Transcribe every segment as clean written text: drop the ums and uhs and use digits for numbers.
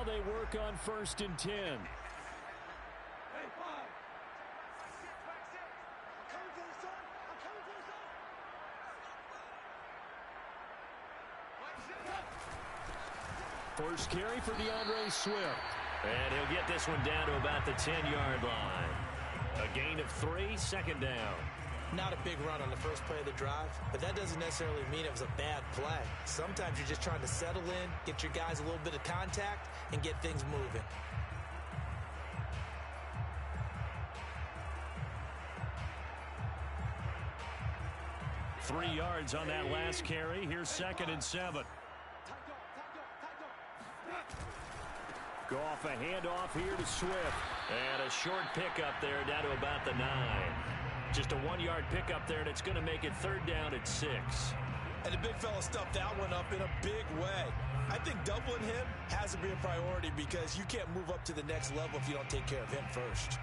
they work on 1st and 10. First carry for DeAndre Swift. And he'll get this one down to about the 10-yard line. A gain of 3, second down. Not a big run on the first play of the drive, but that doesn't necessarily mean it was a bad play. Sometimes you're just trying to settle in, get your guys a little bit of contact, and get things moving. Three yards on that last carry. Here's 2nd and 7. Goff a handoff here to Swift. And a short pickup there down to about the 9. Just a 1-yard pickup there, and it's going to make it 3rd down at 6. And the big fella stuffed that one up in a big way. I think doubling him has to be a priority because you can't move up to the next level if you don't take care of him first.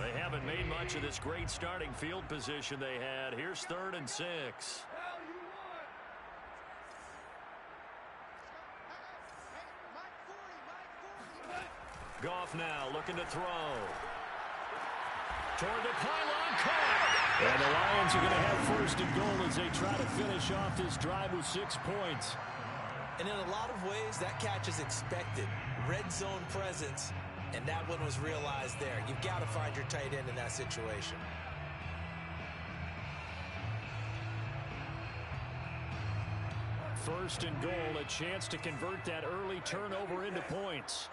They haven't made much of this great starting field position they had. Here's 3rd and 6. Goff now looking to throw. Toward the pylon, caught. And the Lions are going to have 1st and goal as they try to finish off this drive with 6 points. And in a lot of ways, that catch is expected. Red zone presence. And that one was realized there. You've got to find your tight end in that situation. First and goal, a chance to convert that early turnover into points.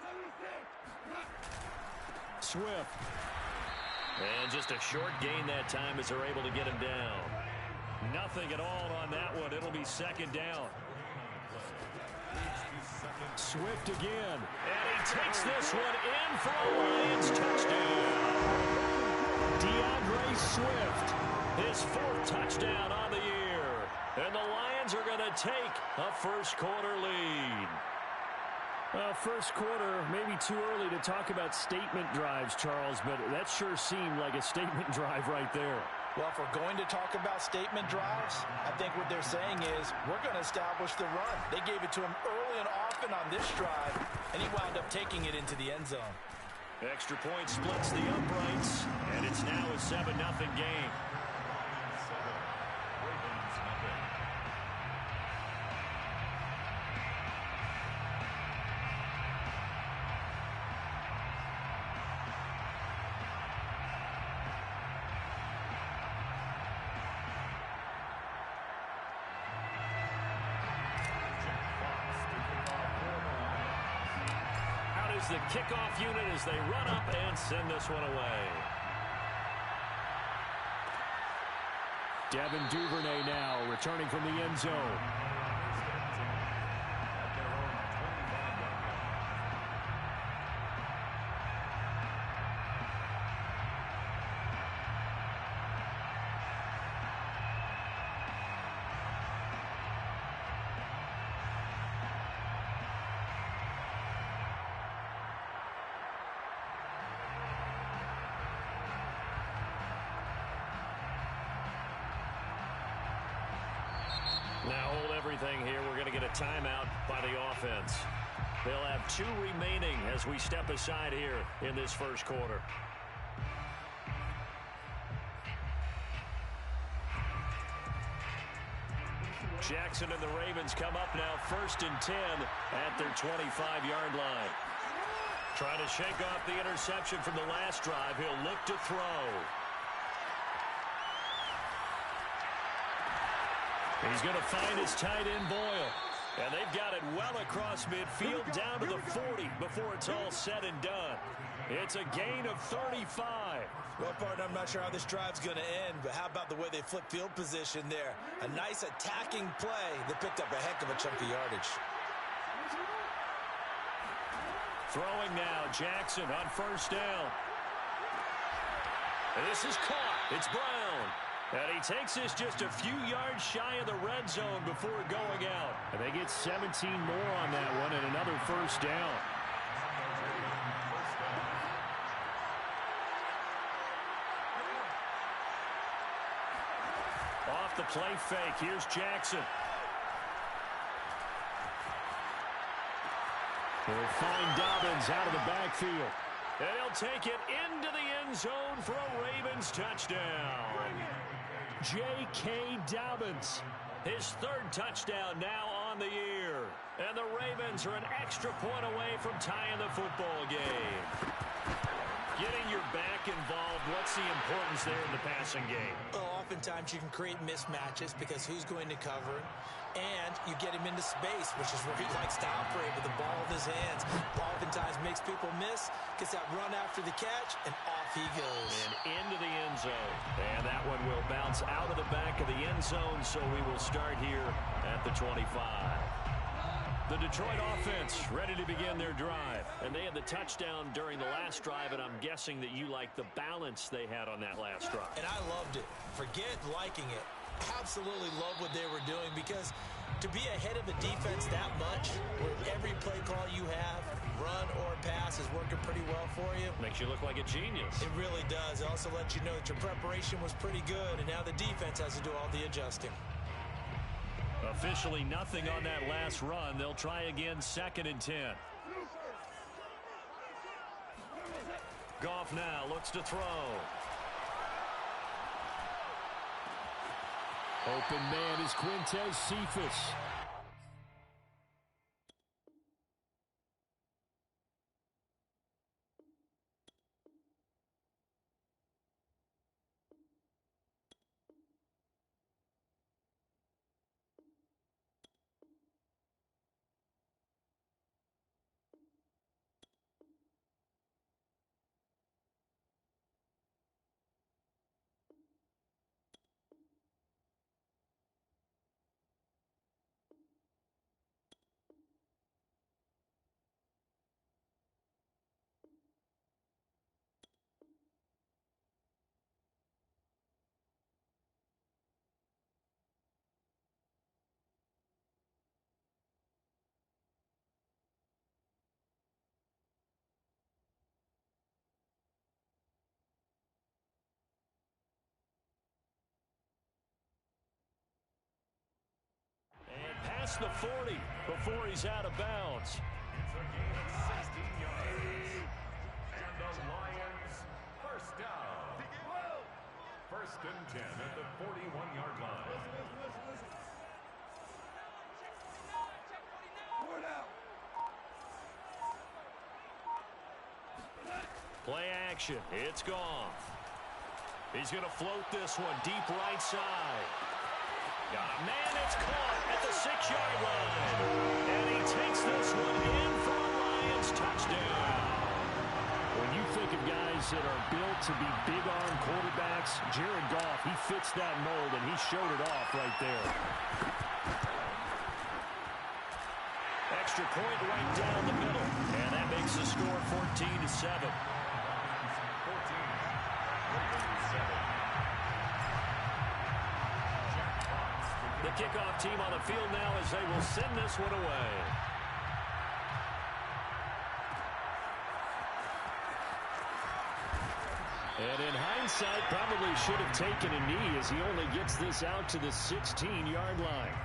Swift. And just a short gain that time as they're able to get him down. Nothing at all on that one. It'll be 2nd down. Swift again. And he takes this one in for a Lions touchdown. DeAndre Swift. His 4th touchdown on the year. And the Lions are going to take a first-quarter lead. Well, first quarter, maybe too early to talk about statement drives, Charles, but that sure seemed like a statement drive right there. Well, if we're going to talk about statement drives, I think what they're saying is we're going to establish the run. They gave it to him early and often on this drive, and he wound up taking it into the end zone. Extra point splits the uprights, and it's now a 7-0 game. The kickoff unit as they run up and send this one away. Devin Duvernay now returning from the end zone. Now hold everything here. We're going to get a timeout by the offense. They'll have 2 remaining as we step aside here in this first quarter. Jackson and the Ravens come up now 1st and 10 at their 25-yard line. Trying to shake off the interception from the last drive. He'll look to throw. He's going to find his tight end, Boyle. And they've got it well across midfield down to the 40 before it's all said and done. It's a gain of 35. Well, partner, I'm not sure how this drive's going to end, but how about the way they flip field position there? A nice attacking play that picked up a heck of a chunk of yardage. Throwing now, Jackson on 1st down. And this is caught. It's Brown. And he takes this just a few yards shy of the red zone before going out. And they get 17 more on that one and another 1st down. off the play fake. Here's Jackson. They'll find Dobbins out of the backfield. And he'll take it into the end zone for a Ravens touchdown. J.K. Dobbins. His third touchdown now on the year. And the Ravens are an extra point away from tying the football game. Getting your back involved, what's the importance there in the passing game? Well, oftentimes you can create mismatches because who's going to cover him? And you get him into space, which is where he likes to operate with the ball in his hands. Oftentimes makes people miss, gets that run after the catch, and off he goes. And into the end zone. And that one will bounce out of the back of the end zone, so we will start here at the 25. The Detroit offense ready to begin their drive. And they had the touchdown during the last drive, and I'm guessing that you like the balance they had on that last drive. And I loved it. Forget liking it. Absolutely love what they were doing, because to be ahead of a defense that much, where every play call you have, run or pass, is working pretty well for you. Makes you look like a genius. It really does. It also lets you know that your preparation was pretty good, and now the defense has to do all the adjusting. Officially nothing on that last run. They'll try again, 2nd and 10. Goff now looks to throw. Open man is Quintez Cephas. Past the 40 before he's out of bounds. It's a gain of 16 yards. And the Lions first down. 1st and 10 at the 41-yard line. Play action. It's Goff. He's going to float this one deep right side. Got a man, it's caught at the 6-yard line. And he takes this one in for a Lions touchdown. When you think of guys that are built to be big-arm quarterbacks, Jared Goff, he fits that mold, and he showed it off right there. Extra point right down the middle. And that makes the score 14-7. The kickoff team on the field now as they will send this one away. And in hindsight, probably should have taken a knee as he only gets this out to the 16-yard line.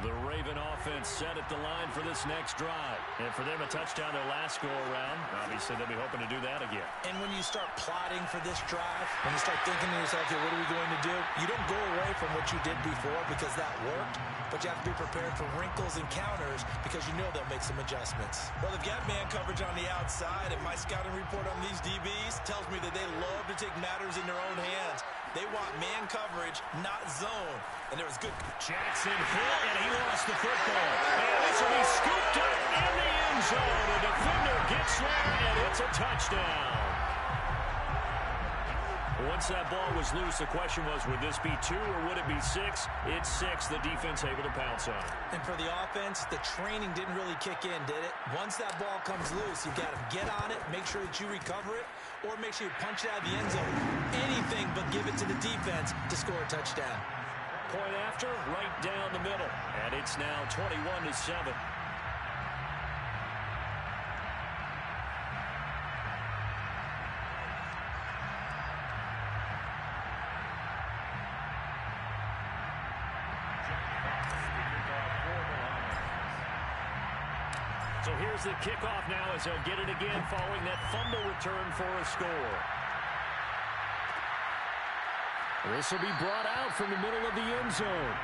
The Raven offense set at the line for this next drive. And for them, a touchdown their last go-around. Obviously, they'll be hoping to do that again. And when you start plotting for this drive, when you start thinking to yourself, okay, what are we going to do? You don't go away from what you did before because that worked, but you have to be prepared for wrinkles and counters because you know they'll make some adjustments. Well, they've got man coverage on the outside, and my scouting report on these DBs tells me that they love to take matters in their own hands. They want man coverage, not zone. And there was good. Jackson hit, and he lost the football. And this will be scooped up in the end zone. The defender gets there, and it's a touchdown. Once that ball was loose, the question was, would this be 2 or would it be 6? It's 6. The defense able to pounce on it. And for the offense, the training didn't really kick in, did it? Once that ball comes loose, you've got to get on it, make sure that you recover it, or make sure you punch it out of the end zone. Anything but give it to the defense to score a touchdown. Point after, right down the middle. And it's now 21-7. here's the kickoff now as they'll get it again following that fumble return for a score. This will be brought out from the middle of the end zone.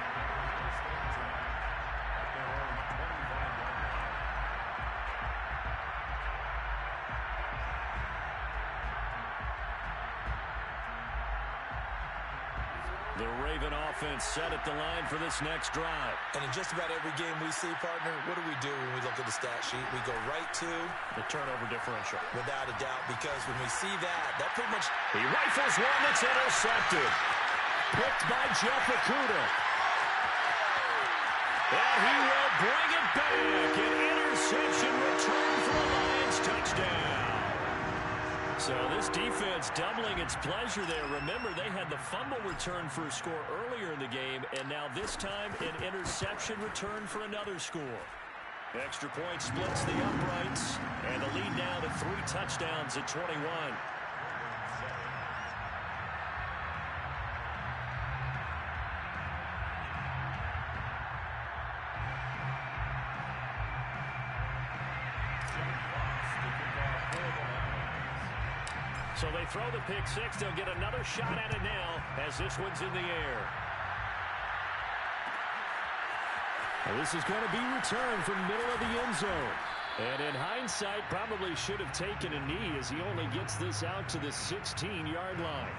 The Raven offense set at the line for this next drive. And in just about every game we see, partner, what do when we look at the stat sheet? We go right to the turnover differential. Without a doubt, because when we see that pretty much... He rifles one that's intercepted. Picked by Jeff Okuda. And he will bring it back. An interception return for the Lions. Touchdown. So this defense doubling its pleasure there. Remember, they had the fumble return for a score earlier in the game, and now this time an interception return for another score. Extra point splits the uprights, and the lead now to 3 touchdowns at 21. So they throw the pick six. They'll get another shot at it now as this one's in the air. And this is going to be returned from the middle of the end zone. And in hindsight, probably should have taken a knee as he only gets this out to the 16-yard line.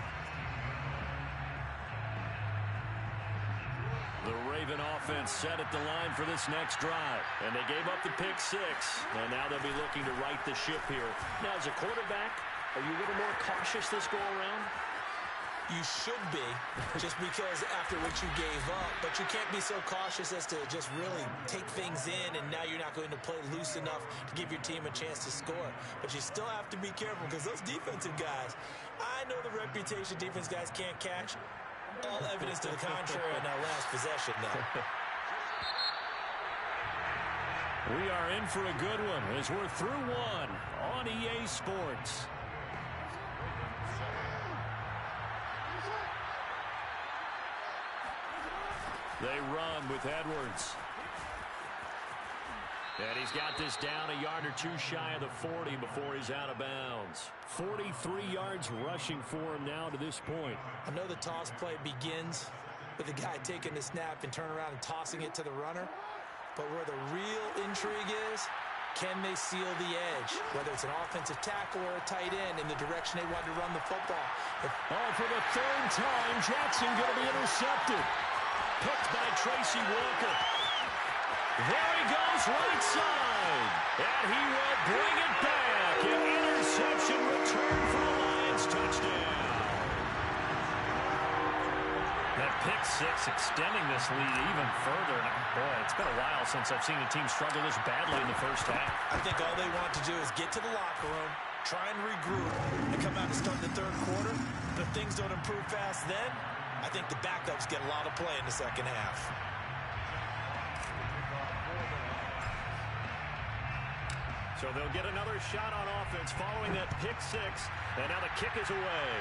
The Raven offense set at the line for this next drive. And they gave up the pick six. And now they'll be looking to right the ship here. Now, as a quarterback, are you a little more cautious this go-around? You should be, just because after what you gave up. But you can't be so cautious as to just really take things in, and now you're not going to play loose enough to give your team a chance to score. But you still have to be careful, because those defensive guys, I know the reputation defense guys can't catch. All evidence to the contrary on that last possession, though. We are in for a good one as we're through one on EA Sports. They run with Edwards. And he's got this down a yard or two shy of the 40 before he's out of bounds. 43 yards rushing for him now to this point. I know the toss play begins with the guy taking the snap and turning around and tossing it to the runner. But where the real intrigue is, can they seal the edge? Whether it's an offensive tackle or a tight end in the direction they want to run the football. For the third time, Jackson going to be intercepted. Picked by Tracy Walker. There he goes, right side. And he will bring it back. An interception return for the Lions. Touchdown. That pick six extending this lead even further. Boy, it's been a while since I've seen a team struggle this badly in the first half. I think all they want to do is get to the locker room, try and regroup, and come out and start the third quarter. But if things don't improve fast then, I think the backups get a lot of play in the second half. So they'll get another shot on offense following that pick six. And now the kick is away.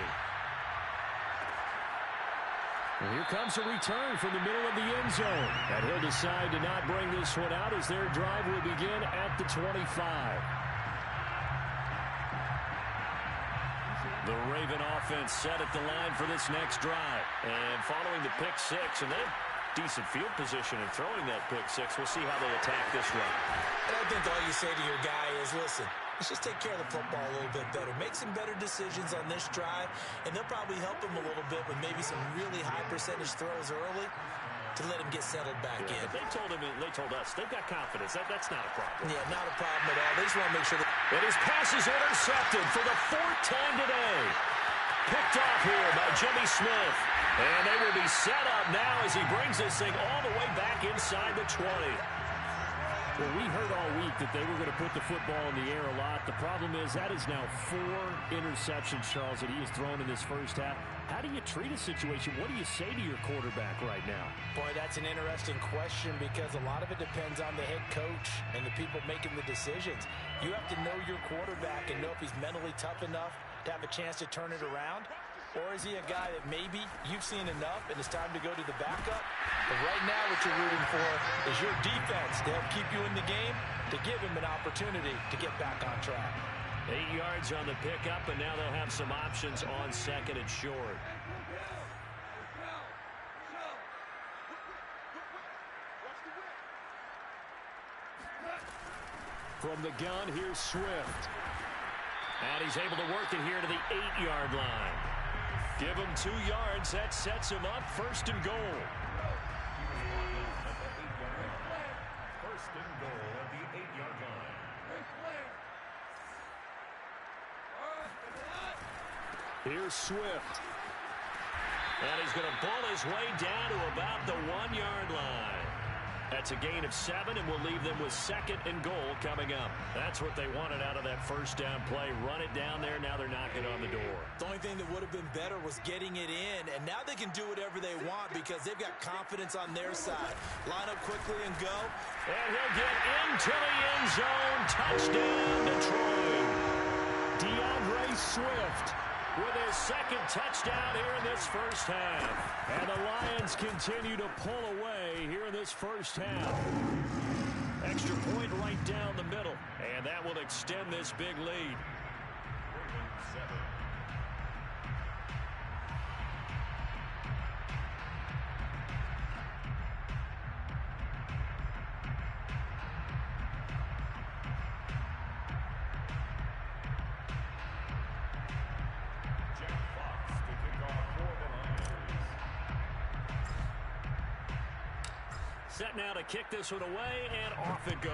And here comes a return from the middle of the end zone. And he'll decide to not bring this one out as their drive will begin at the 25. The Raven offense set at the line for this next drive. And following the pick six, and they have decent field position in throwing that pick six. We'll see how they attack this run. And I think all you say to your guy is, listen, let's just take care of the football a little bit better. Make some better decisions on this drive, and they'll probably help him a little bit with maybe some really high percentage throws early to let him get settled back in. But they told us they've got confidence. That's not a problem. Yeah, not a problem at all. They just want to make sure that... And his pass is intercepted for the 4th time today. Picked off here by Jimmy Smith. And they will be set up now as he brings this thing all the way back inside the 20. Well, we heard all week that they were going to put the football in the air a lot. The problem is that is now 4 interceptions, Charles, that he has thrown in this first half. How do you treat a situation? What do you say to your quarterback right now? Boy, that's an interesting question because a lot of it depends on the head coach and the people making the decisions. You have to know your quarterback and know if he's mentally tough enough to have a chance to turn it around, Or is he a guy that maybe you've seen enough and it's time to go to the backup? But right now what you're rooting for is your defense to help keep you in the game, to give him an opportunity to get back on track. 8 yards on the pickup, and now they'll have some options on second and short. From the gun, here's Swift. And he's able to work it here to the 8-yard line. Give him 2 yards. That sets him up. First and goal. First and goal at the 8-yard line. Here's Swift. And he's going to pull his way down to about the 1-yard line. That's a gain of 7, and we'll leave them with second and goal coming up. That's what they wanted out of that first down play. Run it down there. Now they're knocking on the door. The only thing that would have been better was getting it in, and now they can do whatever they want because they've got confidence on their side. Line up quickly and go. And he'll get into the end zone. Touchdown, Detroit. DeAndre Swift with his second touchdown here in this first half. And the Lions continue to pull away here in this first half. Extra point right down the middle. And that will extend this big lead. Set now to kick this one away, and off it goes.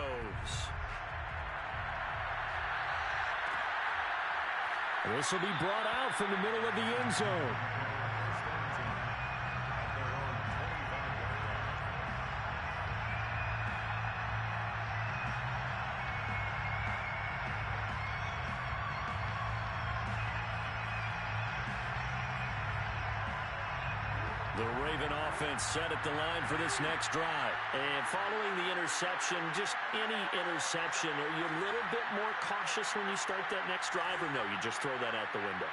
This will be brought out from the middle of the end zone. The Raven offense set at the line for this next drive. And following the interception, just any interception, are you a little bit more cautious when you start that next drive, or no, you just throw that out the window?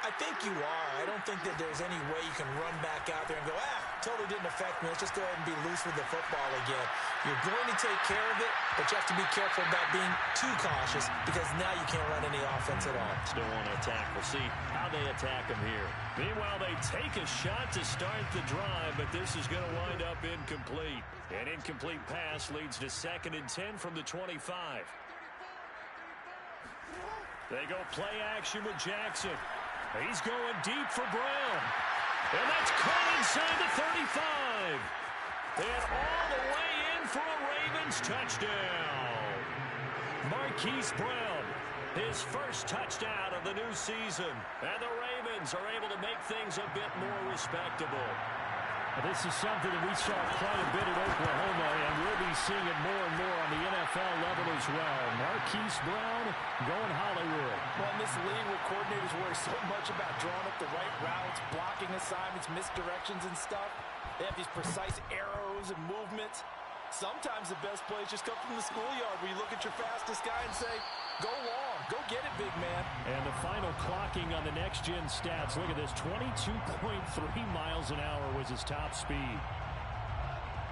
I think you are. I don't think that there's any way you can run back out there and go, totally didn't affect me. Let's just go ahead and be loose with the football again. You're going to take care of it, but you have to be careful about being too cautious because now you can't run any offense at all. Still want to attack. We'll see how they attack them here. Meanwhile, they take a shot to start the drive, but this is going to wind up incomplete. An incomplete pass leads to 2nd and 10 from the 25. They go play action with Jackson. He's going deep for Brown. And that's caught inside the 35. And all the way in for a Ravens touchdown. Marquis Brown, his first touchdown of the new season. And the Ravens are able to make things a bit more respectable. This is something that we saw quite a bit at Oklahoma, and we'll be seeing it more and more on the NFL level as well. Marquis Brown going Hollywood. Well, in this league where coordinators worry so much about drawing up the right routes, blocking assignments, misdirections and stuff, they have these precise arrows and movements. Sometimes the best plays just come from the schoolyard where you look at your fastest guy and say, go long, go get it, big man. And the final clocking on the next-gen stats. Look at this, 22.3 miles an hour was his top speed.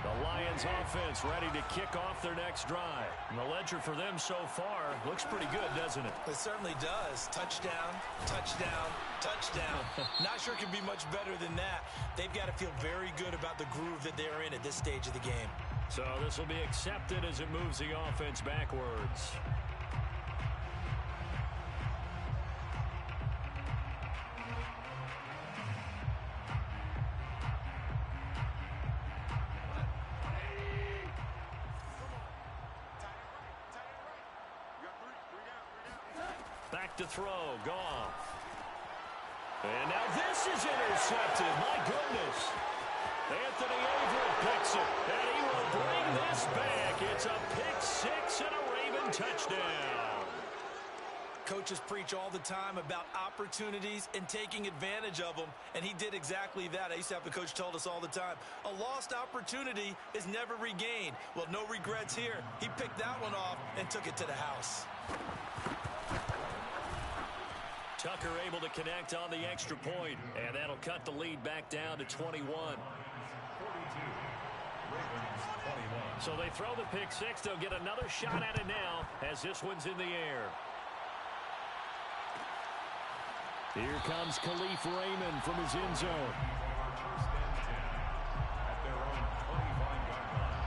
The Lions offense ready to kick off their next drive. And the ledger for them so far looks pretty good, doesn't it? It certainly does. Touchdown, touchdown, touchdown. Not sure it can be much better than that. They've got to feel very good about the groove that they're in at this stage of the game. So this will be accepted as it moves the offense backwards. Back to throw, Goff. And now this is intercepted. My goodness. Anthony Averett picks it, and he will bring this back. It's a pick six and a Raven touchdown. Coaches preach all the time about opportunities and taking advantage of them, and he did exactly that. I used to have a coach told us all the time, a lost opportunity is never regained. Well, no regrets here. He picked that one off and took it to the house. Tucker able to connect on the extra point, and that'll cut the lead back down to 21. 42. Ravens 21. So they throw the pick six. They'll get another shot at it now as this one's in the air. Here comes Khalif Raymond from his end zone. First and 10 at their own 25-yard line.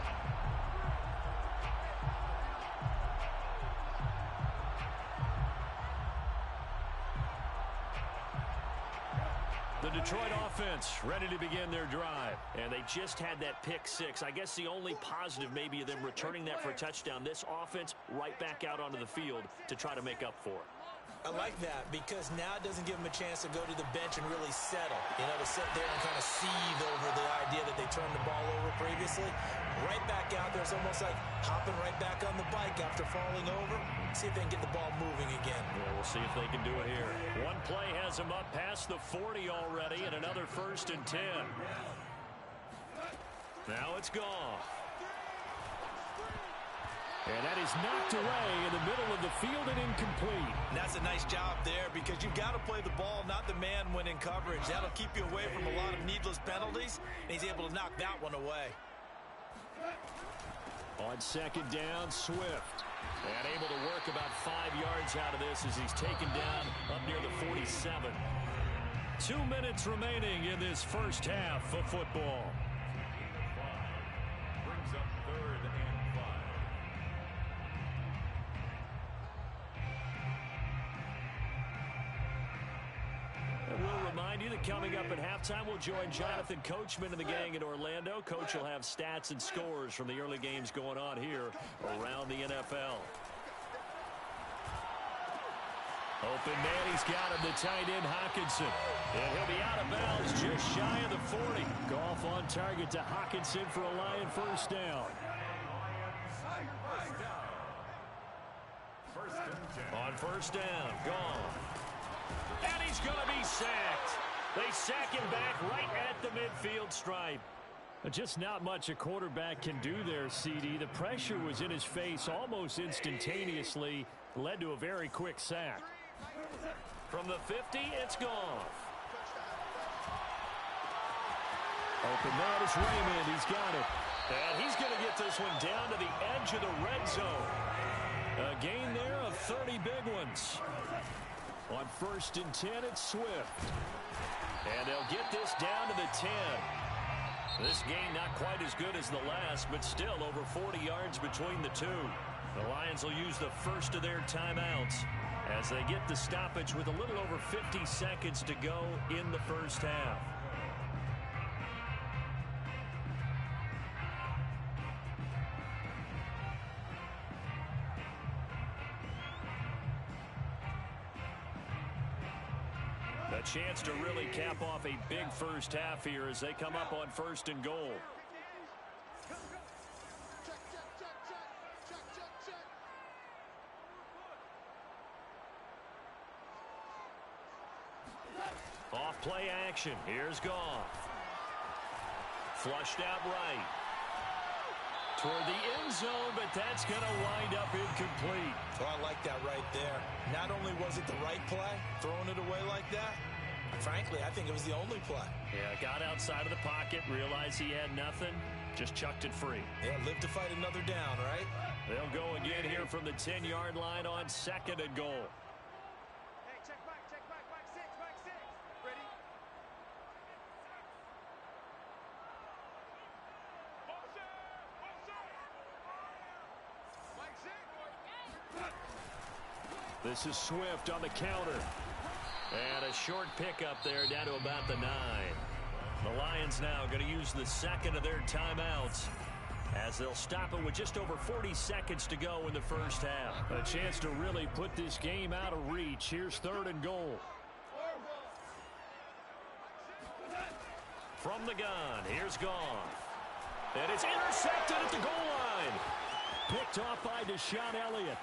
The Detroit offense ready to begin their drive. And they just had that pick six. I guess the only positive maybe of them returning that for a touchdown. This offense right back out onto the field to try to make up for it. I like that because now it doesn't give them a chance to go to the bench and really settle. You know, to sit there and kind of seethe over the idea that they turned the ball over previously. Right back out there. It's almost like hopping right back on the bike after falling over. See if they can get the ball moving again. Yeah, we'll see if they can do it here. One play has them up past the 40 already, and another 1st and 10. Now it's gone. And that is knocked away in the middle of the field and incomplete. And that's a nice job there because you've got to play the ball, not the man when in coverage. That'll keep you away from a lot of needless penalties, and he's able to knock that one away. On 2nd down, Swift. And able to work about 5 yards out of this as he's taken down up near the 47. 2 minutes remaining in this first half of football. Brings up 3rd and 5. And we'll remind you that coming up at halftime, we'll join Jonathan Coachman and the gang in Orlando. Coach will have stats and scores from the early games going on here around the NFL. Open man, he's got him, the tight end, Hockenson. And he'll be out of bounds just shy of the 40. Goff on target to Hockenson for a Lion first down. First and 10. On 1st down, gone. And he's going to be sacked. They sack him back right at the midfield stripe. Just not much a quarterback can do there, CD. The pressure was in his face almost instantaneously. Led to a very quick sack. From the 50, it's gone. Open man is Raymond. He's got it. And he's going to get this one down to the edge of the red zone. A gain there of 30 big ones. On 1st and 10, it's Swift. And they'll get this down to the 10. This game not quite as good as the last, but still over 40 yards between the two. The Lions will use the first of their timeouts as they get the stoppage with a little over 50 seconds to go in the first half. A chance to really cap off a big first half here as they come up on 1st and goal. Off play action. Here's Goff. Flushed out right. Toward the end zone, but that's going to wind up incomplete. Oh, I like that right there. Not only was it the right play, throwing it away like that, frankly, I think it was the only play. Yeah, got outside of the pocket, realized he had nothing, just chucked it free. Yeah, live to fight another down, right? They'll go again here from the 10-yard line on 2nd and goal. Hey, check back, back six. Ready? This is Swift on the counter. And a short pickup there down to about the 9. The Lions now going to use the 2nd of their timeouts as they'll stop it with just over 40 seconds to go in the first half. A chance to really put this game out of reach. Here's 3rd and goal. From the gun, here's Goff. And it's intercepted at the goal line. Picked off by Deshaun Elliott.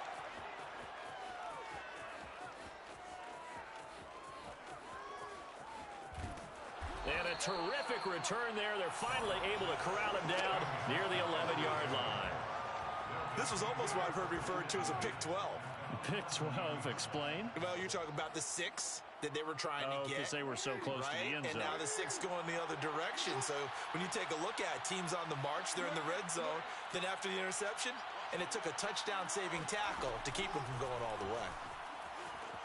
And a terrific return there. They're finally able to corral him down near the 11-yard line. This was almost what I've heard referred to as a pick 12. Pick 12, explain. Well, you're talking about the 6 that they were trying to get. Because they were so close to the end zone. And now the 6 going the other direction. So when you take a look at teams on the march, they're in the red zone. Then after the interception, and it took a touchdown-saving tackle to keep them from going all the way.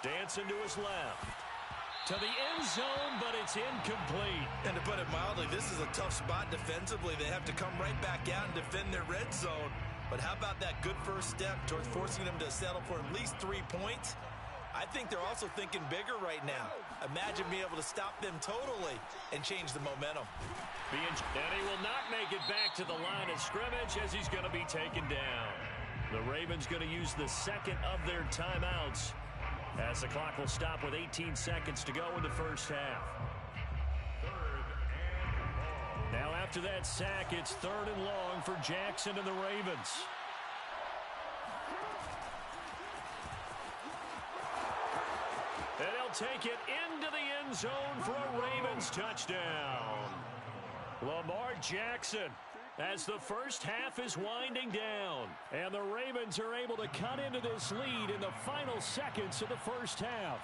Dancing to his left. To the end zone, but it's incomplete. And to put it mildly, this is a tough spot defensively. They have to come right back out and defend their red zone. But how about that good first step towards forcing them to settle for at least 3 points? I think they're also thinking bigger right now. Imagine being able to stop them totally and change the momentum. And he will not make it back to the line of scrimmage as he's going to be taken down. The Ravens going to use the second of their timeouts as the clock will stop with 18 seconds to go in the first half. Now after that sack, it's 3rd and long for Jackson and the Ravens. And they'll take it into the end zone for a Ravens touchdown. Lamar Jackson, as the first half is winding down. And the Ravens are able to cut into this lead in the final seconds of the first half.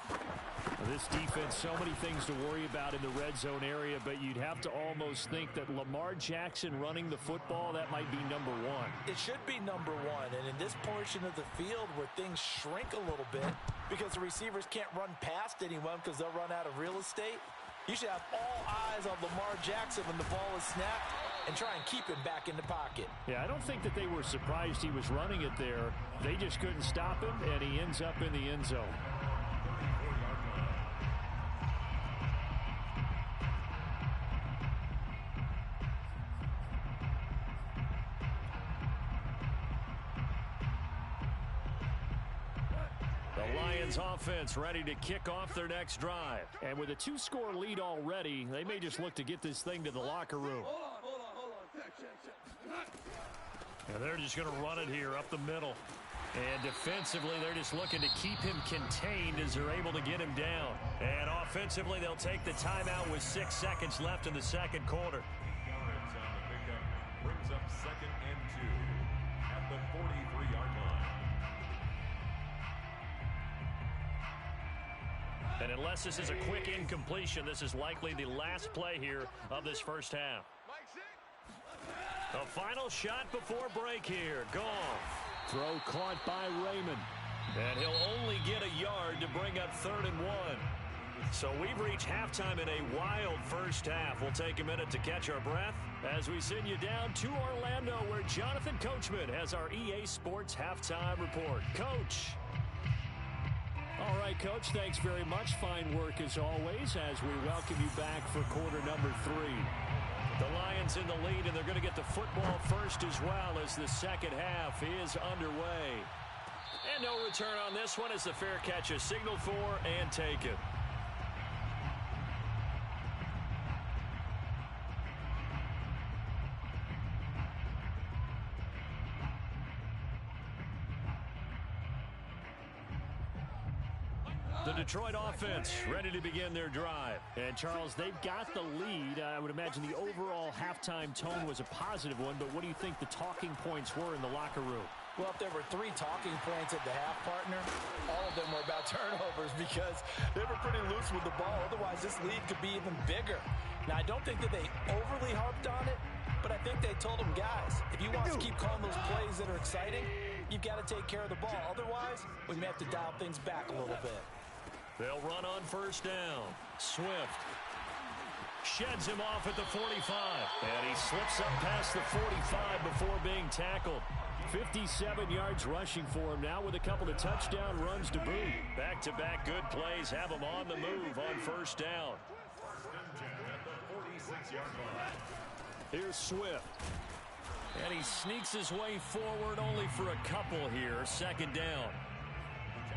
This defense, so many things to worry about in the red zone area, but you'd have to almost think that Lamar Jackson running the football, that might be number 1. It should be number 1, and in this portion of the field where things shrink a little bit because the receivers can't run past anyone because they'll run out of real estate, you should have all eyes on Lamar Jackson when the ball is snapped and try and keep him back in the pocket. Yeah, I don't think that they were surprised he was running it there. They just couldn't stop him, and he ends up in the end zone. Offense ready to kick off their next drive. And with a 2-score lead already, they may just look to get this thing to the locker room. Hold on. And they're just going to run it here up the middle. And defensively, they're just looking to keep him contained as they're able to get him down. And offensively, they'll take the timeout with 6 seconds left in the second quarter. Yards on the pickup brings up 2nd and 2 at the 43-yard line. And unless this is a quick incompletion, this is likely the last play here of this first half. The final shot before break here. Gone. Throw caught by Raymond. And he'll only get a yard to bring up 3rd and 1. So we've reached halftime in a wild first half. We'll take a minute to catch our breath as we send you down to Orlando, where Jonathan Coachman has our EA Sports halftime report. Coach. All right, Coach, thanks very much. Fine work as always as we welcome you back for quarter number 3. The Lions in the lead, and they're going to get the football first as well as the second half is underway. And no return on this one as the fair catch is signaled for and taken. The Detroit offense ready to begin their drive. And, Charles, they've got the lead. I would imagine the overall halftime tone was a positive one, but what do you think the talking points were in the locker room? Well, if there were 3 talking points at the half, partner, all of them were about turnovers because they were pretty loose with the ball. Otherwise, this lead could be even bigger. Now, I don't think that they overly harped on it, but I think they told them, guys, if you want to keep calling those plays that are exciting, you've got to take care of the ball. Otherwise, we may have to dial things back a little bit. They'll run on first down. Swift sheds him off at the 45. And he slips up past the 45 before being tackled. 57 yards rushing for him now with a couple of touchdown runs to boot. Back-to-back good plays have him on the move on first down. Here's Swift. And he sneaks his way forward only for a couple here. Second down.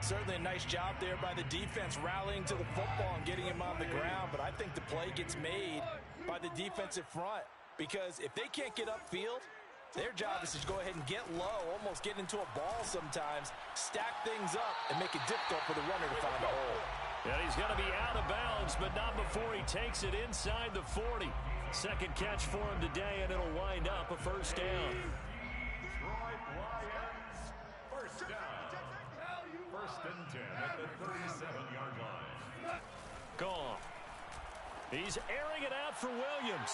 Certainly a nice job there by the defense rallying to the football and getting him on the ground, but I think the play gets made by the defensive front because if they can't get upfield, their job is to go ahead and get low, almost get into a ball sometimes, stack things up, and make it difficult for the runner to find a hole. And he's going to be out of bounds, but not before he takes it inside the 40. Second catch for him today, and it'll wind up a first down. Detroit Lions, first down. and 10 at the 37-yard line. Gone. He's airing it out for Williams.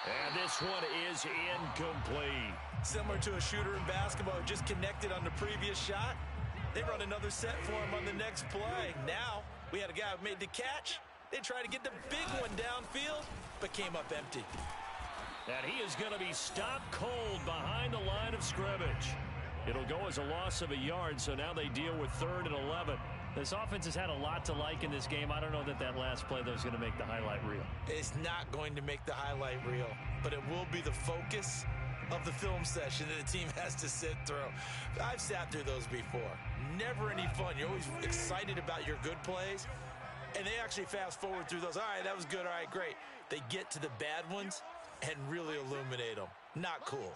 And this one is incomplete. Similar to a shooter in basketball who just connected on the previous shot. They run another set for him on the next play. Now, we had a guy who made the catch. They tried to get the big one downfield, but came up empty. And he is going to be stopped cold behind the line of scrimmage. It'll go as a loss of a yard, so now they deal with 3rd and 11. This offense has had a lot to like in this game. I don't know that last play, though, is going to make the highlight reel. It's not going to make the highlight reel, but it will be the focus of the film session that the team has to sit through. I've sat through those before. Never any fun. You're always excited about your good plays, and they actually fast forward through those. All right, that was good. All right, great. They get to the bad ones and really illuminate them. Not cool.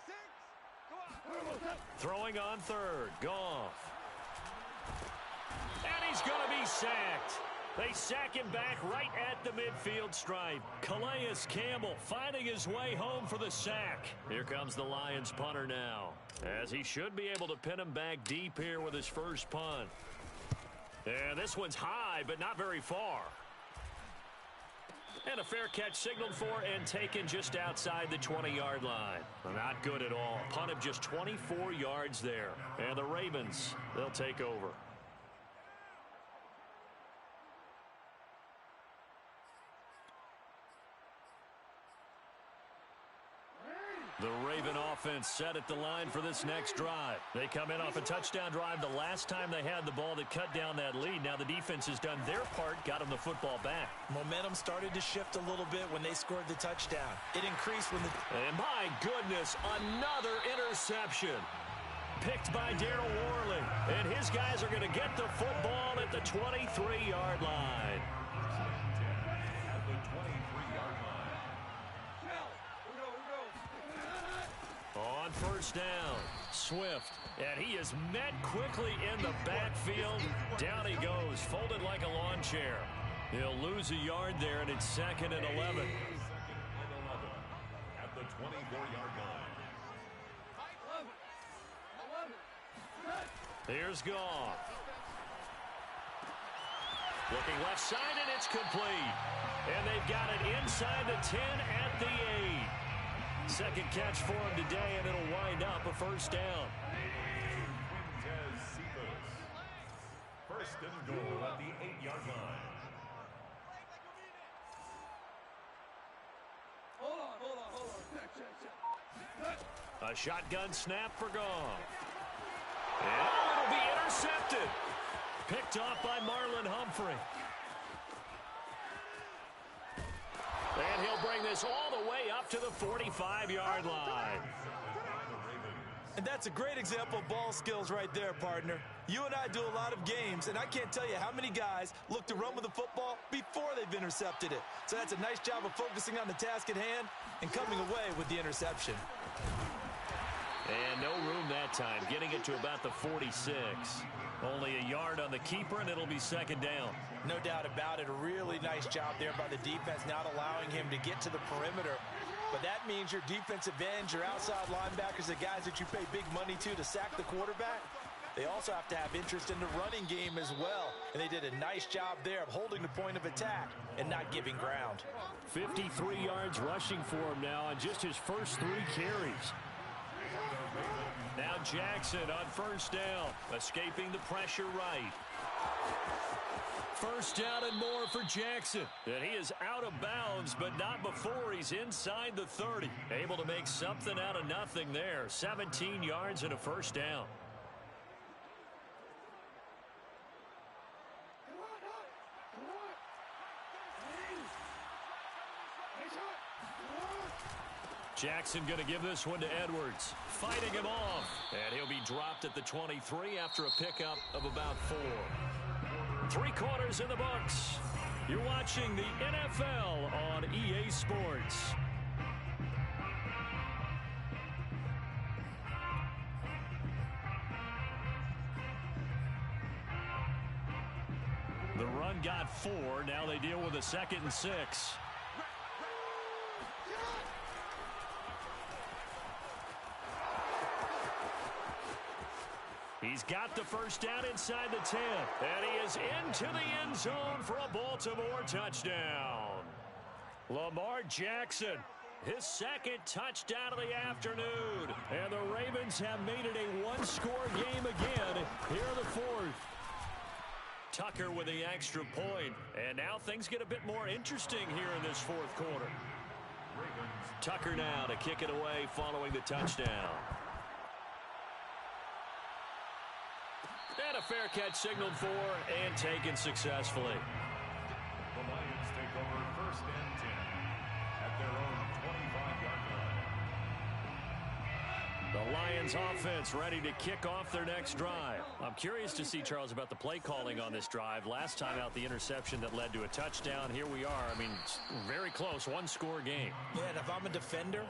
Throwing on 3rd. Goff. And he's going to be sacked. They sack him back right at the midfield stripe. Calais Campbell finding his way home for the sack. Here comes the Lions punter now, as he should be able to pin him back deep here with his first punt. And this one's high, but not very far. And a fair catch signaled for and taken just outside the 20-yard line. Not good at all. Punt of just 24 yards there. And the Ravens, they'll take over. The Raven offense set at the line for this next drive. They come in off a touchdown drive the last time they had the ball that cut down that lead. Now the defense has done their part, got them the football back. Momentum started to shift a little bit when they scored the touchdown. It increased when the... And my goodness, another interception. Picked by Darryl Worley. And his guys are going to get the football at the 23-yard line. At the 23-yard line. On first down, Swift, and he is met quickly in the backfield. Down he goes, folded like a lawn chair. He'll lose a yard there, and it's 2nd and 11. 2nd and 11 at the 24-yard line. Here's Goff. Looking left side, and it's complete. And they've got it inside the 10 at the 8. Second catch for him today, and it'll wind up a first down. First and goal at the 8-yard line. A shotgun snap for Goff. And it'll be intercepted. Picked off by Marlon Humphrey. And he'll bring this all the way up to the 45-yard line. And that's a great example of ball skills right there, partner. You and I do a lot of games, and I can't tell you how many guys look to run with the football before they've intercepted it. So that's a nice job of focusing on the task at hand and coming away with the interception. And no room that time, getting it to about the 46. Only a yard on the keeper, and it'll be 2nd down. No doubt about it. A really nice job there by the defense, not allowing him to get to the perimeter. But that means your defensive ends, your outside linebackers, the guys that you pay big money to sack the quarterback, they also have to have interest in the running game as well. And they did a nice job there of holding the point of attack and not giving ground. 53 yards rushing for him now on just his first 3 carries. Now Jackson on first down, escaping the pressure right. First down and more for Jackson. And he is out of bounds, but not before he's inside the 30. Able to make something out of nothing there. 17 yards and a first down. Jackson going to give this one to Edwards. Fighting him off. And he'll be dropped at the 23 after a pickup of about 4. 3 quarters in the books. You're watching the NFL on EA Sports. The run got 4. Now they deal with a 2nd and 6. He's got the first down inside the 10. And he is into the end zone for a Baltimore touchdown. Lamar Jackson, his second touchdown of the afternoon. And the Ravens have made it a one-score game again here in the fourth. Tucker with the extra point. And now things get a bit more interesting here in this fourth quarter. Tucker now to kick it away following the touchdown. And a fair catch signaled for and taken successfully. The Lions take over first and 10 at their own 25-yard line. The Lions offense ready to kick off their next drive. I'm curious to see, Charles, about the play calling on this drive. Last time out, the interception that led to a touchdown. Here we are. I mean, very close, one-score game. Yeah, and if I'm a defender,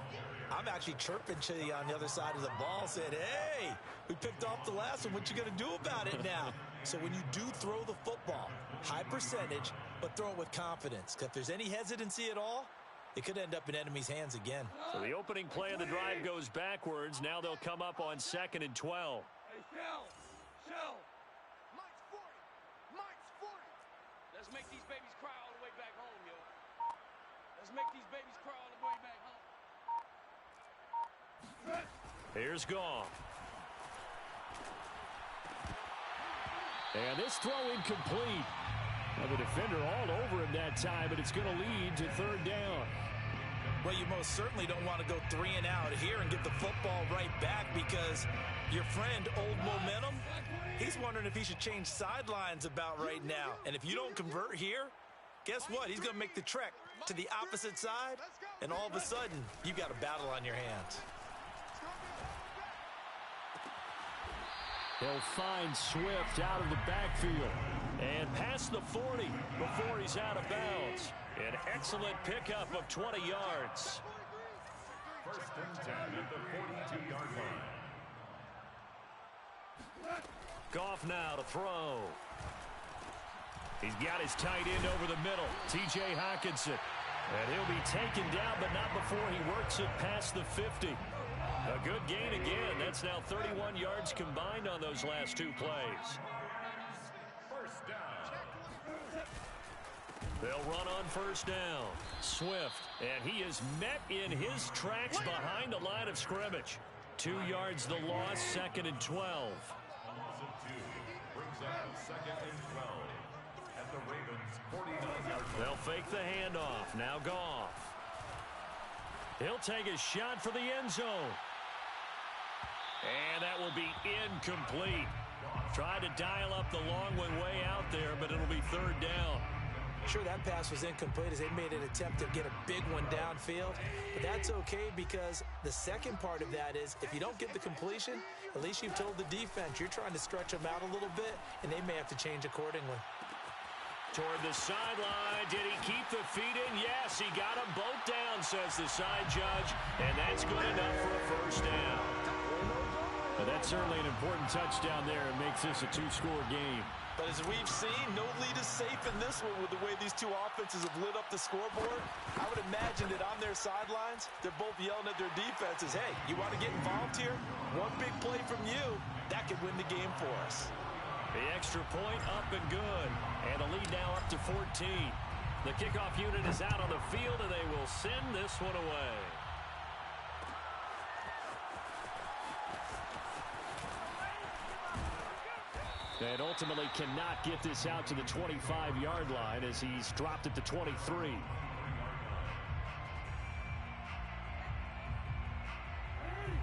I'm actually chirping to you on the other side of the ball, saying, hey, we picked off the last one. What you going to do about it now? So when you do throw the football, high percentage, but throw it with confidence. Because if there's any hesitancy at all, it could end up in enemy's hands again. So the opening play of the drive goes backwards. Now they'll come up on 2nd and 12. Hey, Shell. Mike's 40. Let's make these babies cry all the way back home, yo. Let's make these babies cry all the way back home. Here's Goff. And this throw incomplete. Well, the defender all over him that time, but it's going to lead to 3rd down. Well, you most certainly don't want to go 3 and out here and get the football right back because your friend, Old Momentum, he's wondering if he should change sidelines about right now. And if you don't convert here, guess what? He's going to make the trek to the opposite side, and all of a sudden, you've got a battle on your hands. He'll find Swift out of the backfield and past the 40 before he's out of bounds. An excellent pickup of 20 yards. First and 10 at the 42-yard line. Goff now to throw. He's got his tight end over the middle, T.J. Hockenson. And he'll be taken down, but not before he works it past the 50. A good gain again. That's now 31 yards combined on those last 2 plays. First down. They'll run on first down. Swift, and he is met in his tracks behind the line of scrimmage. 2 yards the loss, 2nd and 12. Loss of 2 brings up 2nd and 12 at the Ravens' 49-yard line. They'll fake the handoff. Now Goff. He'll take a shot for the end zone. And that will be incomplete. Tried to dial up the long one way out there, but it'll be 3rd down. Sure, that pass was incomplete as they made an attempt to get a big one downfield. But that's okay because the second part of that is if you don't get the completion, at least you've told the defense you're trying to stretch them out a little bit, and they may have to change accordingly. Toward the sideline. Did he keep the feet in? Yes, he got them both down, says the side judge. And that's good enough for a first down. But that's certainly an important touchdown there. It makes this a 2-score game. But as we've seen, no lead is safe in this one with the way these two offenses have lit up the scoreboard. I would imagine that on their sidelines, they're both yelling at their defenses, hey, you want to get involved here? One big play from you, that could win the game for us. The extra point up and good. And the lead now up to 14. The kickoff unit is out on the field, and they will send this one away. And ultimately cannot get this out to the 25-yard line as he's dropped at the 23.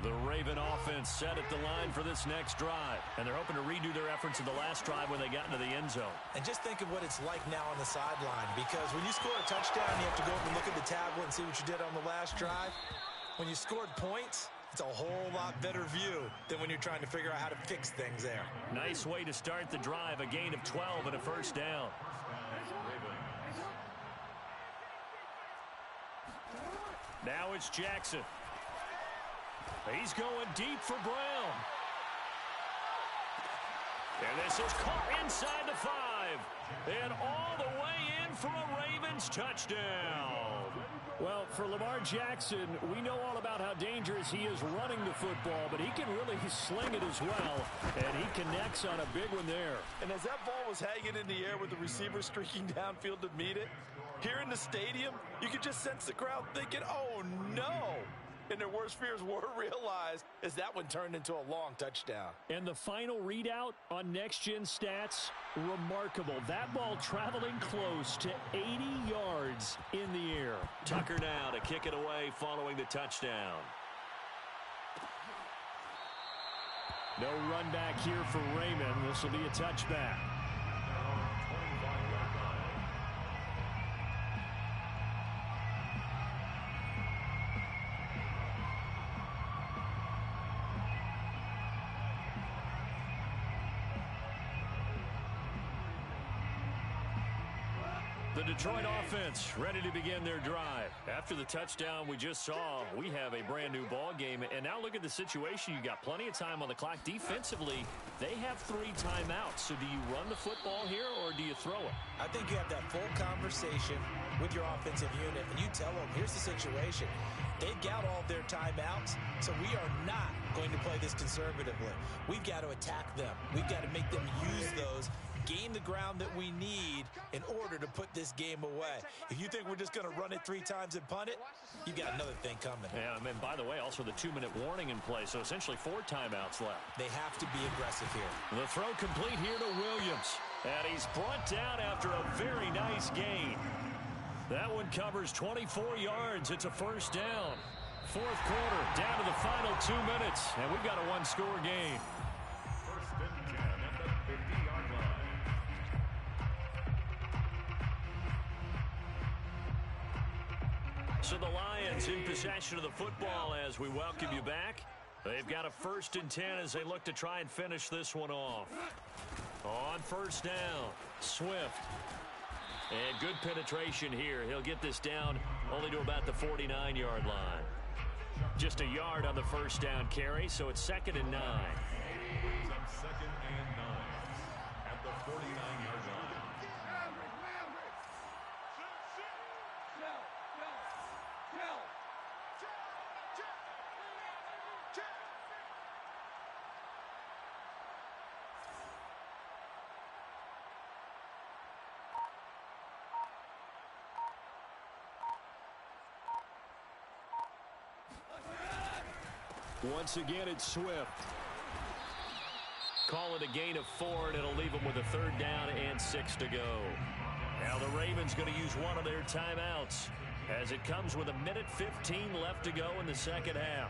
The Raven offense set at the line for this next drive. And they're hoping to redo their efforts in the last drive when they got into the end zone. And just think of what it's like now on the sideline. Because when you score a touchdown, you have to go up and look at the tablet and see what you did on the last drive. When you scored points, it's a whole lot better view than when you're trying to figure out how to fix things there. Nice way to start the drive. A gain of 12 and a first down. Now it's Jackson. He's going deep for Brown. And this is caught inside the 5. And all the way in for a Ravens touchdown. Well, for Lamar Jackson, we know all about how dangerous he is running the football, but he can really sling it as well, and he connects on a big one there. And as that ball was hanging in the air with the receiver streaking downfield to meet it, here in the stadium, you could just sense the crowd thinking, oh, no. And their worst fears were realized as that one turned into a long touchdown. And the final readout on Next Gen Stats, remarkable. That ball traveling close to 80 yards in the air. Tucker now to kick it away following the touchdown. No run back here for Raymond. This will be a touchback. The Detroit offense ready to begin their drive. After the touchdown we just saw, we have a brand new ball game. And now look at the situation. You got plenty of time on the clock. Defensively, they have 3 timeouts. So do you run the football here or do you throw it? I think you have that full conversation with your offensive unit, and you tell them, here's the situation. They've got all their timeouts, so we are not going to play this conservatively. We've got to attack them. We've got to make them use those, gain the ground that we need in order to put this game away. If you think we're just going to run it 3 times and punt it, you've got another thing coming. Yeah, and by the way, also the 2-minute warning in play, so essentially 4 timeouts left. They have to be aggressive here. The throw complete here to Williams, and he's brought down after a very nice gain. That one covers 24 yards. It's a first down. Fourth quarter, down to the final 2 minutes, and we've got a 1-score game. First and 10 at the 50-yard line. So the Lions in possession of the football as we welcome you back. They've got a 1st and 10 as they look to try and finish this one off. On first down, Swift. And good penetration here. He'll get this down only to about the 49-yard line. Just a yard on the first down carry, so it's 2nd and 9. Brings up 2nd and 9 at the 49-yard line. Once again, it's Swift. Call it a gain of 4, and it'll leave them with a 3rd down and 6 to go. Now the Ravens going to use one of their timeouts as it comes with 1:15 left to go in the second half.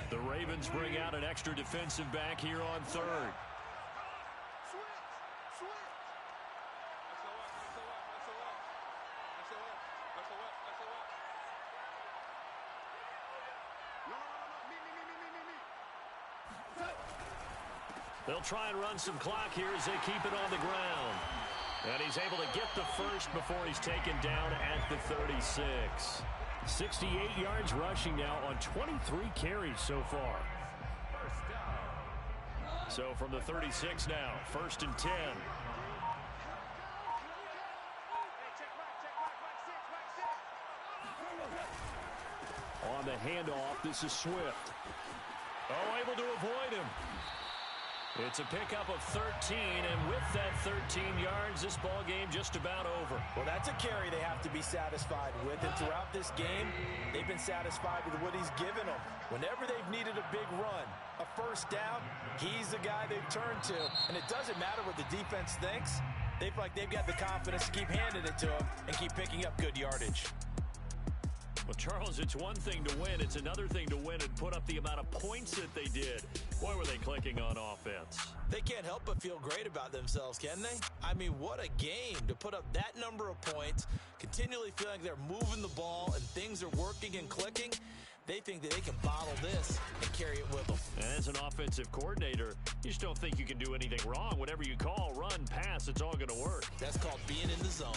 The Ravens bring out an extra defensive back here on 3rd. They'll try and run some clock here as they keep it on the ground. And he's able to get the first before he's taken down at the 36. 68 yards rushing now on 23 carries so far. So from the 36 now, 1st and 10. On the handoff, this is Swift. Oh, able to avoid him. It's a pickup of 13, and with that 13 yards, this ball game just about over. Well, that's a carry they have to be satisfied with, and throughout this game, they've been satisfied with what he's given them. Whenever they've needed a big run, a first down, he's the guy they've turned to, and it doesn't matter what the defense thinks. They feel like they've got the confidence to keep handing it to him and keep picking up good yardage. Well, Charles, it's one thing to win. It's another thing to win and put up the amount of points that they did. Boy, were they clicking on offense. They can't help but feel great about themselves, can they? I mean, what a game to put up that number of points, continually feeling like they're moving the ball and things are working and clicking. They think that they can bottle this and carry it with them. And as an offensive coordinator, you just don't think you can do anything wrong. Whatever you call, run, pass, it's all going to work. That's called being in the zone.